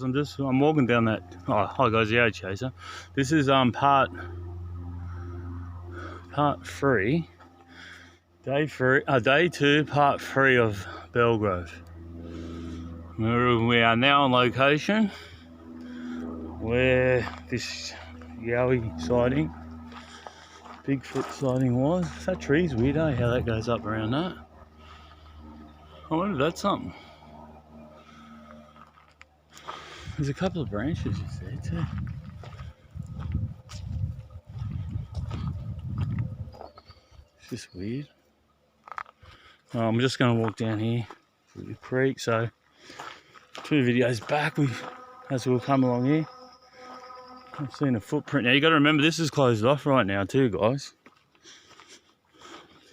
I'm walking down that. Oh, hi guys, Yowie Chaser. This is part 3, day 2, part 3 of Belgrove. We are now on location where this Yowie sighting, Bigfoot sighting was. That tree's weird, eh? How that goes up around that. I wonder if that's something. There's a couple of branches just there too. It's just weird. I'm just going to walk down here through the creek. So 2 videos back, as we'll come along here, I've seen a footprint. Now you got to remember this is closed off right now too, guys.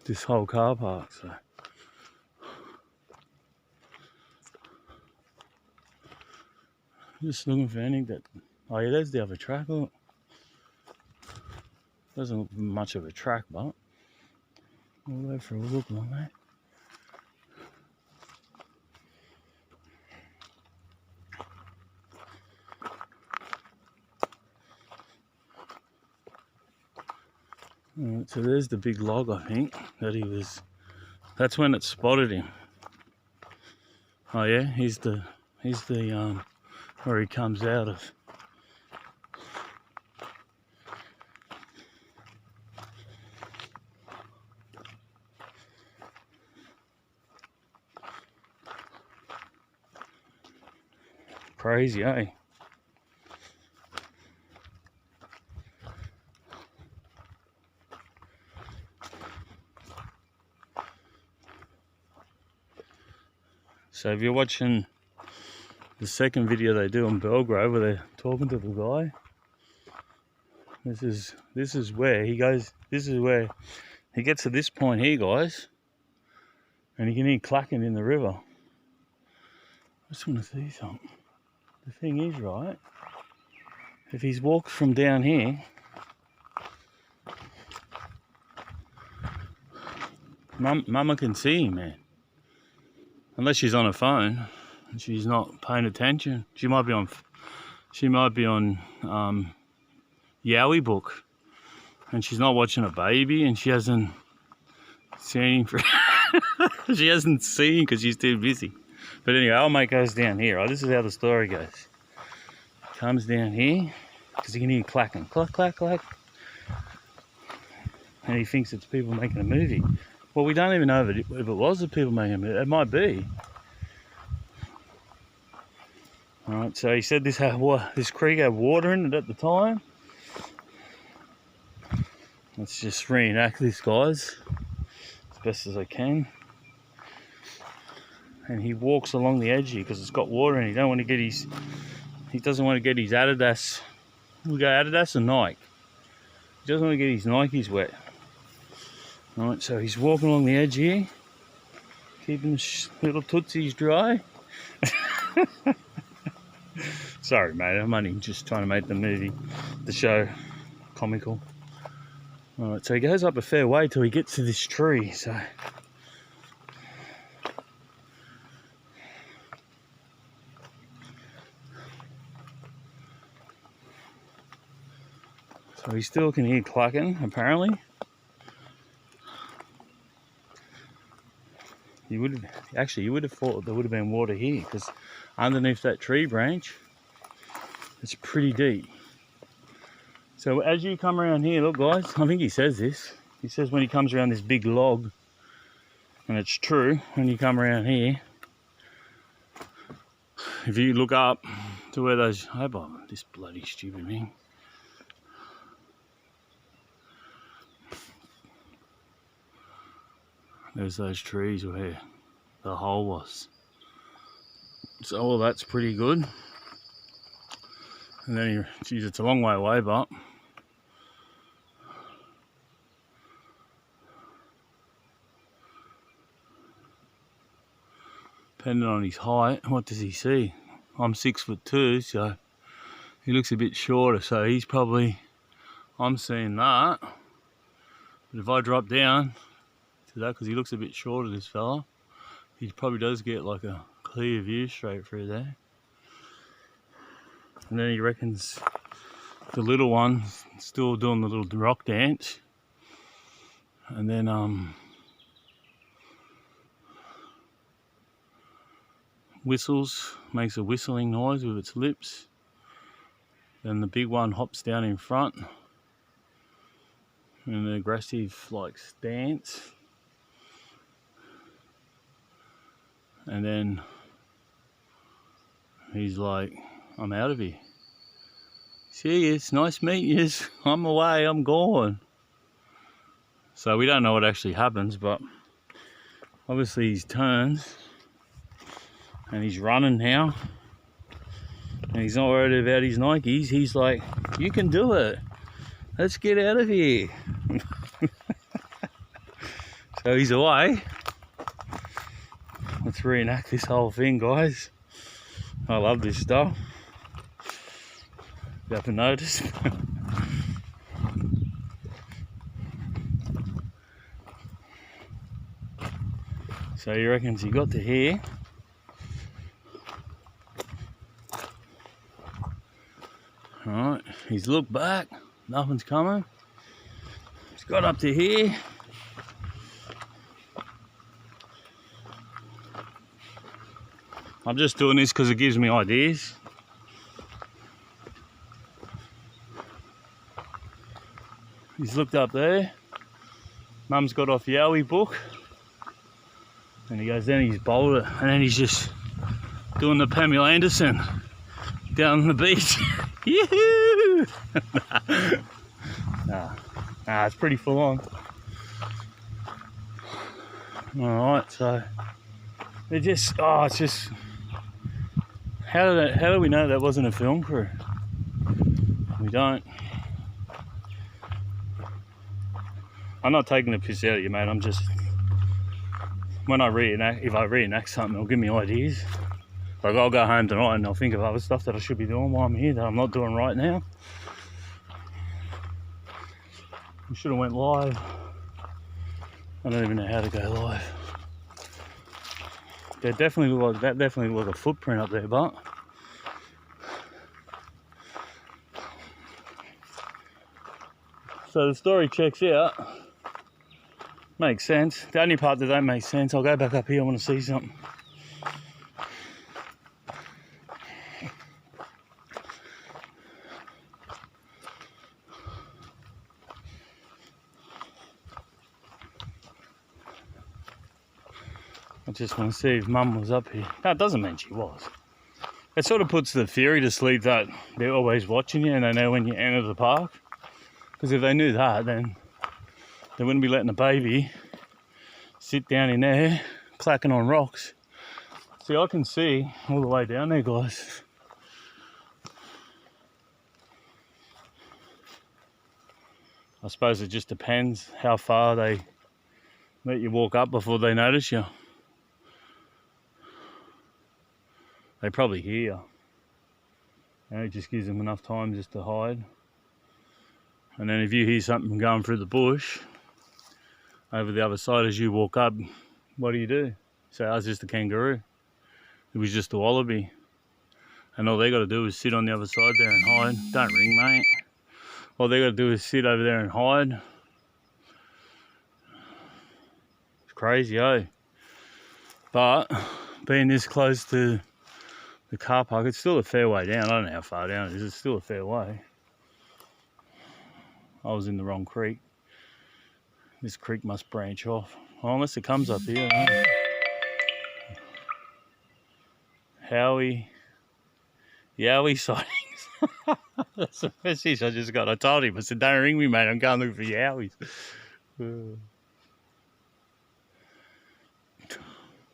This whole car park. So just looking for anything that. Oh yeah, there's the other track. Look. Doesn't look much of a track, but we'll go for a look along there. Alright, so there's the big log, I think, that he was. That's when it spotted him. Oh yeah, he's the where he comes out of. Crazy, eh? So if you're watching the second video they do on Belgrove where they're talking to the guy, this is where he goes. This is where he gets to this point here, guys, and you can hear clacking in the river. I just want to see something. The thing is, right, if he's walked from down here, Mama can see him, man. Unless she's on her phone and she's not paying attention. She might be on Yowie book, and she's not watching a baby, and she hasn't seen for she hasn't seen because she's too busy. But anyway, our mate goes down here. Right? This is how the story goes. Comes down here because he can hear clacking, clack, clack, clack, and he thinks it's people making a movie. Well, we don't even know if it was the people making a movie. It might be. All right. So he said this creek had water in it at the time. Let's just reenact this, guys, as best as I can. And he walks along the edge here because it's got water, and he doesn't want to get his Adidas. We go Adidas or Nike. He doesn't want to get his Nikes wet. All right, so he's walking along the edge here, keeping the little tootsies dry. Sorry, mate. I'm only just trying to make the show, comical. All right, so he goes up a fair way till he gets to this tree. So he still can hear clacking, apparently. You would have thought there would have been water here, because underneath that tree branch, it's pretty deep. So as you come around here, look guys, I think he says this. He says when he comes around this big log, and it's true, when you come around here, if you look up to where those, I hope I'm this bloody stupid thing. There's those trees where the hole was. So all that's pretty good. And then, geez, it's a long way away, but depending on his height, what does he see? I'm 6'2", so he looks a bit shorter. So he's probably, I'm seeing that. But if I drop down to that, because he looks a bit shorter, this fella, he probably does get like a clear view straight through there. And then he reckons the little one's still doing the little rock dance. And then whistles, makes a whistling noise with its lips. Then the big one hops down in front in an aggressive like stance. And then he's like, I'm out of here. See you, it's nice meeting you. I'm away, I'm gone. So we don't know what actually happens, but obviously he's turned and he's running now. And he's not worried about his Nikes. He's like, you can do it. Let's get out of here. So he's away. Let's reenact this whole thing, guys. I love this stuff. You haven't noticed. So he reckons he got to here. Alright, he's looked back, nothing's coming. He's got up to here. I'm just doing this because it gives me ideas. He's looked up there. Mum's got off Yowie book. And he goes, then he's bowled it. And then he's just doing the Pamela Anderson down on the beach. Yoo-hoo! Nah, it's pretty full on. Alright, so they're just, it's just, how do we know that wasn't a film crew? We don't. I'm not taking the piss out of you, mate. I'm just, when I reenact, if I reenact something, it'll give me ideas. Like, I'll go home tonight and I'll think of other stuff that I should be doing while I'm here that I'm not doing right now. We should have went live. I don't even know how to go live. That definitely looked like a footprint up there, but so the story checks out. Makes sense. The only part that don't make sense, I'll go back up here, I want to see something. I just want to see if Mum was up here. No, it doesn't mean she was. It sort of puts the theory to sleep that they're always watching you and they know when you enter the park. Because if they knew that, then they wouldn't be letting a baby sit down in there, clacking on rocks. See, I can see all the way down there, guys. I suppose it just depends how far they let you walk up before they notice you. They probably hear you. And it just gives them enough time just to hide. And then if you hear something going through the bush over the other side as you walk up, what do? Say, I was just a kangaroo. It was just a wallaby. And all they got to do is sit on the other side there and hide. Don't ring, mate. All they got to do is sit over there and hide. It's crazy, eh? But being this close to the car park, it's still a fair way down. I don't know how far down it is. It's still a fair way. I was in the wrong creek. This creek must branch off. Oh, unless it comes up here. Yowie sightings. That's the message I just got. I told him. I said, don't ring me, mate. I'm going looking for Yowies.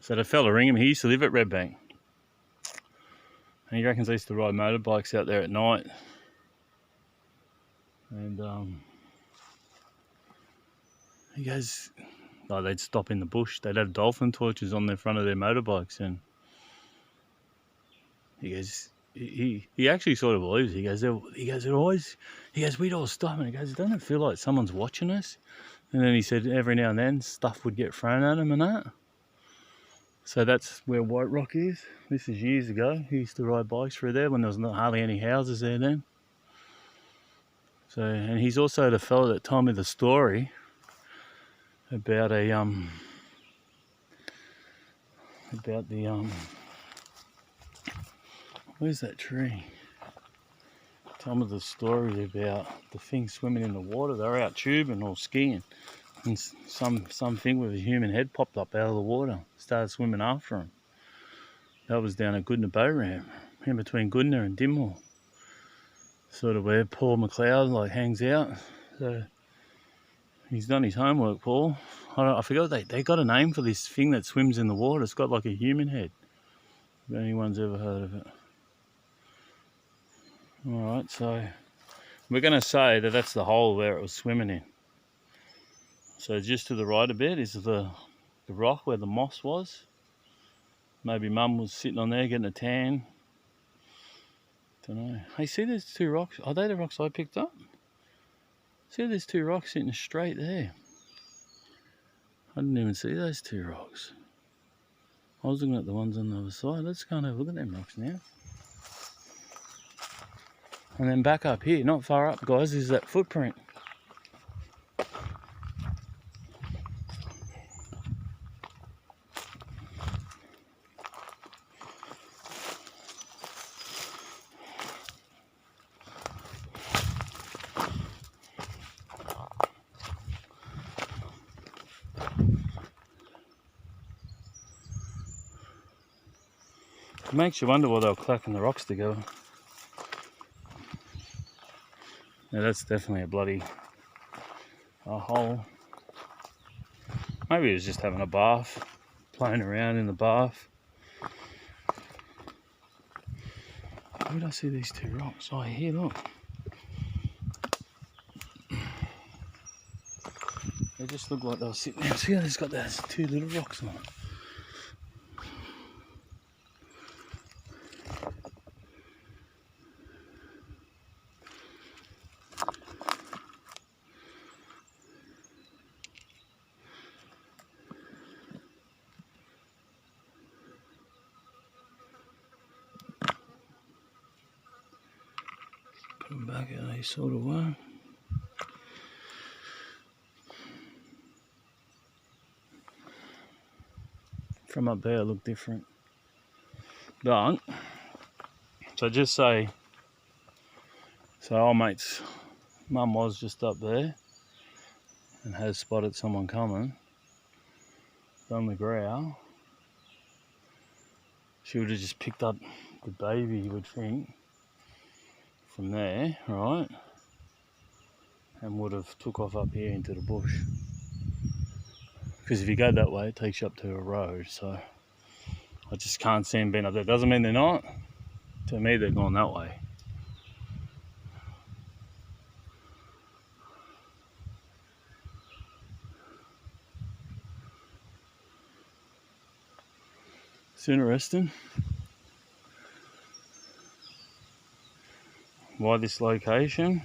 So the fella ring him. He used to live at Redbank. And he reckons they used to ride motorbikes out there at night. And he goes, oh, they'd stop in the bush. They'd have dolphin torches on the front of their motorbikes. And he goes, he actually sort of believes. He goes, we'd all stop. And he goes, doesn't it feel like someone's watching us? And then he said every now and then stuff would get thrown at him and that. So that's where White Rock is. This is years ago. He used to ride bikes through there when there was not hardly any houses there then. So, and he's also the fellow that told me the story about where's that tree? Told me the story about the thing swimming in the water. They were out tubing or skiing, and something with a human head popped up out of the water, started swimming after him. That was down at Goodna Boat Ramp, in between Goodna and Dimmoor, sort of where Paul McLeod like hangs out. So he's done his homework, Paul. I forgot they got a name for this thing that swims in the water. It's got like a human head. If anyone's ever heard of it. Alright, so we're going to say that that's the hole where it was swimming in. So just to the right a bit is the rock where the moss was. Maybe Mum was sitting on there getting a tan. Don't know. Hey, see there's two rocks? Are they the rocks I picked up? See there's two rocks sitting straight there. I didn't even see those two rocks. I was looking at the ones on the other side. Let's go and have a look at them rocks now. And then back up here, not far up, guys, is that footprint. It makes you wonder why they were clacking the rocks together. Yeah, that's definitely a bloody hole. Maybe he was just having a bath, playing around in the bath. Where did I see these two rocks? Oh, here, look. They just look like they were sitting there. See how they've got those two little rocks on it. Put them back how they sort of were. From up there, it looked different. But, so just say, so old mate's mum was just up there and has spotted someone coming on the growl. She would have just picked up the baby, you would think, from there, right? And would have took off up here into the bush. Because if you go that way, it takes you up to a road, so I just can't see them being up there. Doesn't mean they're not. To me, they're going that way. It's interesting. Why this location?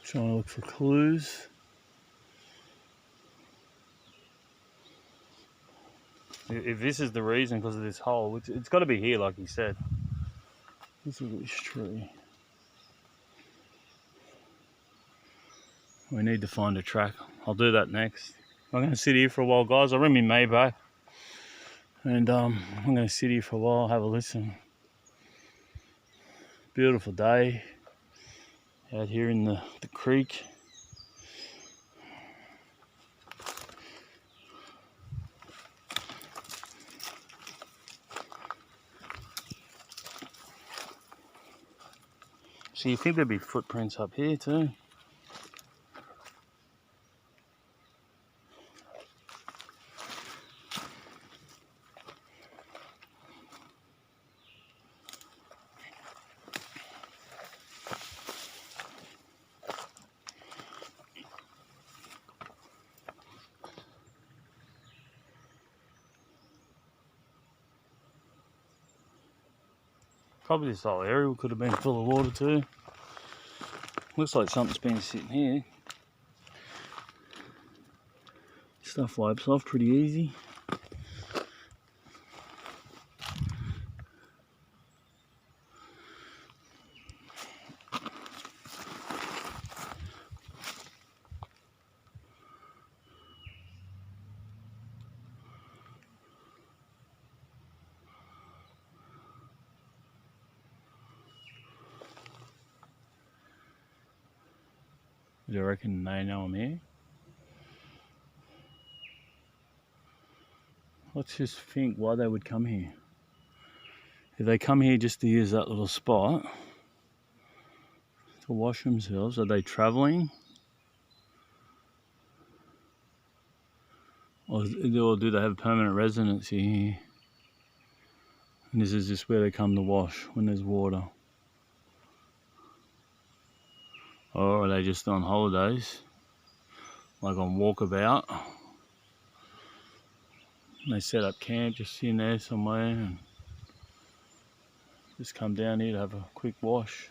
Trying to look for clues. If this is the reason because of this hole, it's got to be here, like he said. Let's look at this tree. We need to find a track. I'll do that next. I'm going to sit here for a while, guys. I'll ring me Maybach. And I'm going to sit here for a while, have a listen. Beautiful day out here in the creek. So you think there'd be footprints up here too? Probably this whole area could have been full of water too. Looks like something's been sitting here. Stuff wipes off pretty easy. Do you reckon they know I'm here? Let's just think why they would come here. If they come here just to use that little spot to wash themselves, are they travelling? Or do they have permanent residency here? And this is just where they come to wash when there's water. Or are they just on holidays, like on walkabout? And they set up camp just in there somewhere and just come down here to have a quick wash.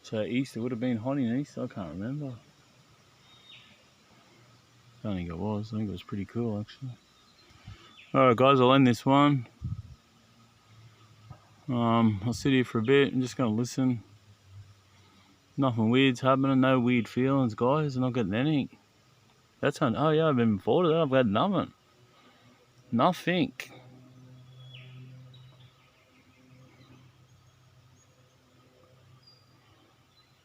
So Easter would have been hot in Easter, I can't remember. I don't think it was. I think it was pretty cool actually. Alright guys, I'll end this one. I'll sit here for a bit. I'm just going to listen. Nothing weird's happening. No weird feelings, guys. I'm not getting anything. That's on. Oh yeah, I've been before to that. I've had nothing. Nothing.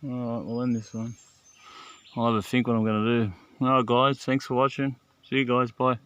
Alright, we'll end this one. I'll have a think what I'm going to do. Alright guys, thanks for watching. See you guys, bye.